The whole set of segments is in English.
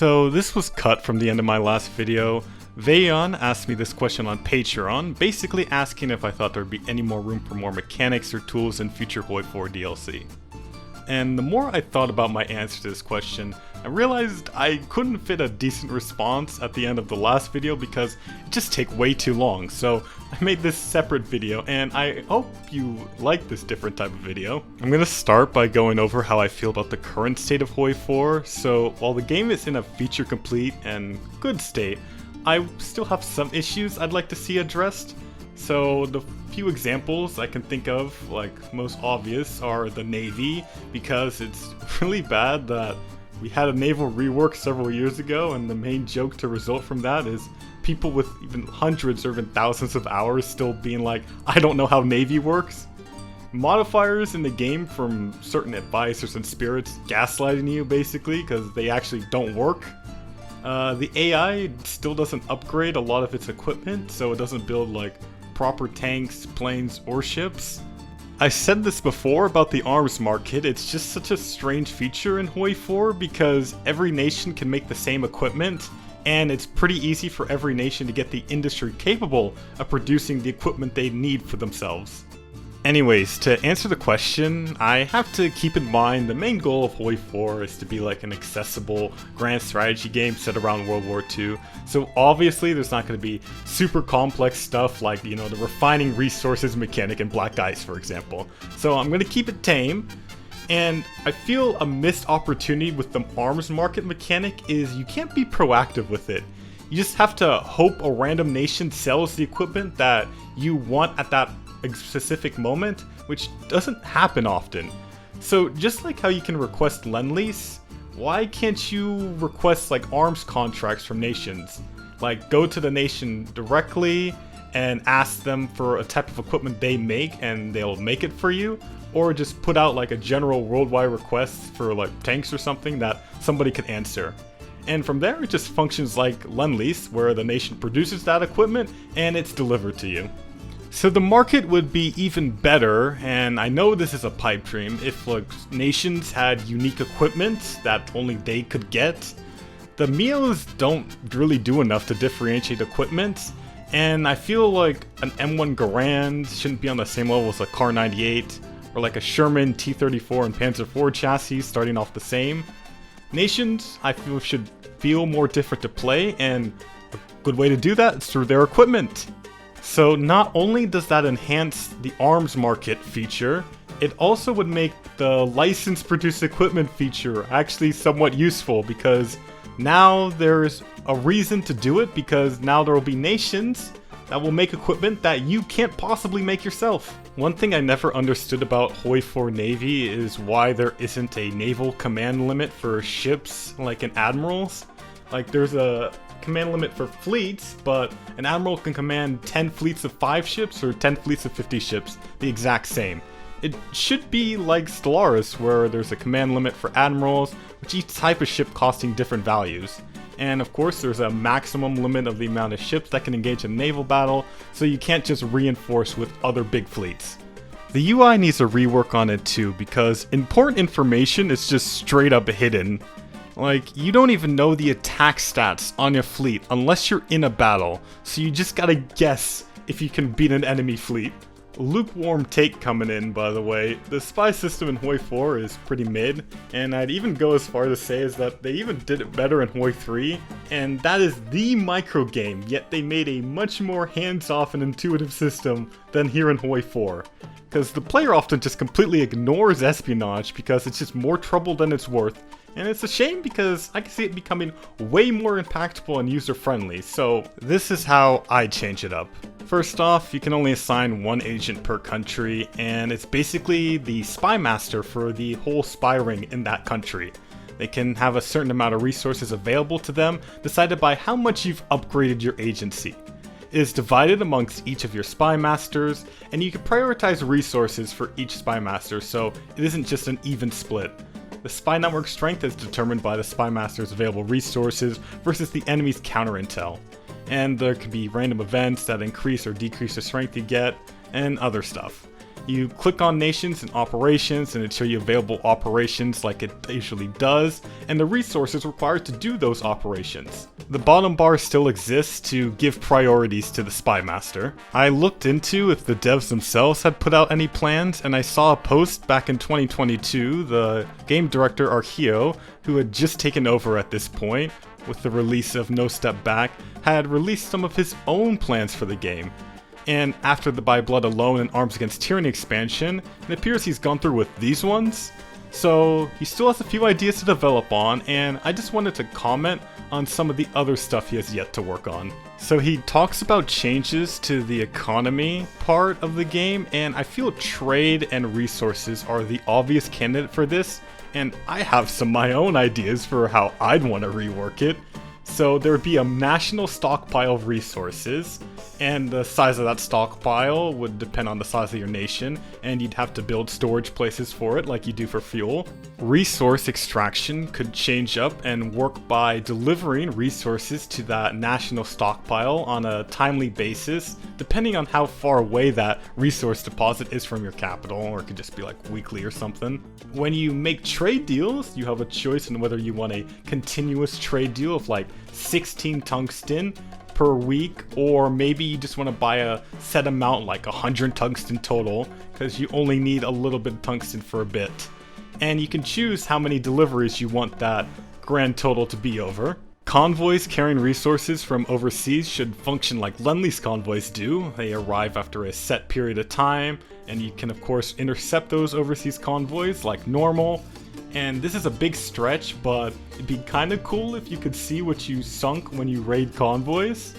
So this was cut from the end of my last video. Vayon asked me this question on Patreon, basically asking if I thought there would be any more room for more mechanics or tools in future HOI4 DLC. And the more I thought about my answer to this question, I realized I couldn't fit a decent response at the end of the last video because it just take way too long, so I made this separate video, and I hope you like this different type of video. I'm gonna start by going over how I feel about the current state of HOI4. So while the game is in a feature complete and good state, I still have some issues I'd like to see addressed. So the few examples I can think of, like most obvious, are the Navy, because it's really bad that we had a naval rework several years ago, and the main joke to result from that is people with even hundreds or even thousands of hours still being like, I don't know how Navy works. Modifiers in the game from certain advisors and spirits gaslighting you basically because they actually don't work. The AI still doesn't upgrade a lot of its equipment, so it doesn't build like proper tanks, planes, or ships. I said this before about the arms market, it's just such a strange feature in HOI4 because every nation can make the same equipment, and it's pretty easy for every nation to get the industry capable of producing the equipment they need for themselves. Anyways, to answer the question, I have to keep in mind the main goal of HOI4 is to be like an accessible grand strategy game set around World War II. So obviously there's not going to be super complex stuff like, the refining resources mechanic in Black Ice, for example. So I'm going to keep it tame. And I feel a missed opportunity with the arms market mechanic is you can't be proactive with it. You just have to hope a random nation sells the equipment that you want at that specific moment, which doesn't happen often. So just like how you can request Lend-Lease, why can't you request like arms contracts from nations? Like go to the nation directly and ask them for a type of equipment they make and they'll make it for you, or just put out like a general worldwide request for like tanks or something that somebody could answer. And from there it just functions like Lend-Lease, where the nation produces that equipment and it's delivered to you. So the market would be even better, and I know this is a pipe dream, if like nations had unique equipment that only they could get. The MEOs don't really do enough to differentiate equipment, and I feel like an M1 Garand shouldn't be on the same level as a Kar 98, or like a Sherman T-34 and Panzer IV chassis starting off the same. Nations, I feel, should feel more different to play, and a good way to do that is through their equipment. So not only does that enhance the arms market feature, it also would make the license produce equipment feature actually somewhat useful, because now there's a reason to do it, because now there will be nations that will make equipment that you can't possibly make yourself. One thing I never understood about HOI4 Navy is why there isn't a naval command limit for ships like in admirals. Like there's a command limit for fleets, but an admiral can command 10 fleets of 5 ships or 10 fleets of 50 ships, the exact same. It should be like Stellaris, where there's a command limit for admirals, with each type of ship costing different values. And of course there's a maximum limit of the amount of ships that can engage in a naval battle, so you can't just reinforce with other big fleets. The UI needs a rework on it too, because important information is just straight up hidden. Like, you don't even know the attack stats on your fleet unless you're in a battle, so you just gotta guess if you can beat an enemy fleet. Lukewarm take coming in, by the way. The spy system in HOI4 is pretty mid, and I'd even go as far to say is that they even did it better in HOI3, and that is the micro game, yet they made a much more hands-off and intuitive system than here in HOI4. Because the player often just completely ignores espionage because it's just more trouble than it's worth. And it's a shame because I can see it becoming way more impactful and user-friendly, so this is how I change it up. First off, you can only assign one agent per country, and it's basically the spy master for the whole spy ring in that country. They can have a certain amount of resources available to them, decided by how much you've upgraded your agency. It is divided amongst each of your spy masters, and you can prioritize resources for each spy master, so it isn't just an even split. The spy network strength is determined by the spy master's available resources versus the enemy's counter intel. And there can be random events that increase or decrease the strength you get, and other stuff. You click on nations and operations and it shows you available operations like it usually does, and the resources required to do those operations. The bottom bar still exists to give priorities to the Spy Master. I looked into if the devs themselves had put out any plans, and I saw a post back in 2022, the game director Archeo, who had just taken over at this point with the release of No Step Back, had released some of his own plans for the game. And after the By Blood Alone and Arms Against Tyranny expansion, it appears he's gone through with these ones. So he still has a few ideas to develop on, and I just wanted to comment on some of the other stuff he has yet to work on. So he talks about changes to the economy part of the game, and I feel trade and resources are the obvious candidate for this, and I have some of my own ideas for how I'd want to rework it. So there would be a national stockpile of resources, and the size of that stockpile would depend on the size of your nation, and you'd have to build storage places for it like you do for fuel. Resource extraction could change up and work by delivering resources to that national stockpile on a timely basis, depending on how far away that resource deposit is from your capital, or it could just be like weekly or something. When you make trade deals, you have a choice on whether you want a continuous trade deal of like 16 tungsten per week, or maybe you just want to buy a set amount like 100 tungsten total because you only need a little bit of tungsten for a bit. And you can choose how many deliveries you want that grand total to be over. Convoys carrying resources from overseas should function like Lend-Lease convoys do. They arrive after a set period of time, and you can of course intercept those overseas convoys like normal. And this is a big stretch, but it'd be kind of cool if you could see what you sunk when you raid convoys.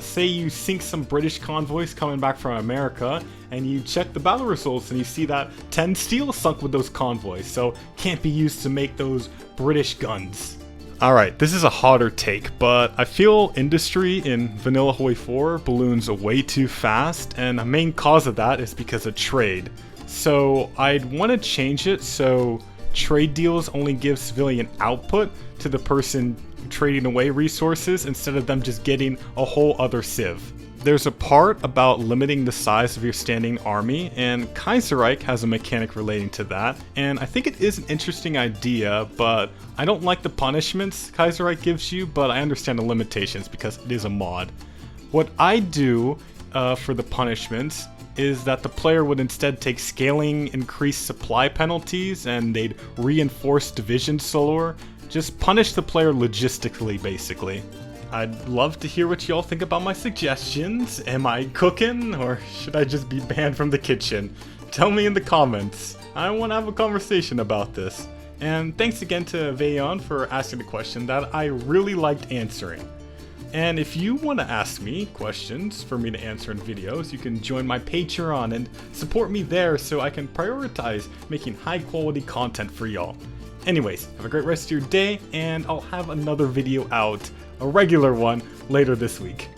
Say you sink some British convoys coming back from America, and you check the battle results and you see that 10 steel sunk with those convoys, so can't be used to make those British guns. Alright, this is a hotter take, but I feel industry in vanilla HOI4 balloons way too fast, and a main cause of that is because of trade. So I'd want to change it so trade deals only give civilian output to the person trading away resources instead of them just getting a whole other civ. There's a part about limiting the size of your standing army, and Kaiserreich has a mechanic relating to that, and I think it is an interesting idea, but I don't like the punishments Kaiserreich gives you, but I understand the limitations because it is a mod. What I do for the punishments is that the player would instead take scaling increased supply penalties, and they'd reinforce division solor. Just punish the player logistically, basically. I'd love to hear what y'all think about my suggestions. Am I cooking, or should I just be banned from the kitchen? Tell me in the comments. I want to have a conversation about this. And thanks again to Vayon for asking the question that I really liked answering. And if you want to ask me questions for me to answer in videos, you can join my Patreon and support me there so I can prioritize making high quality content for y'all. Anyways, have a great rest of your day, and I'll have another video out, a regular one, later this week.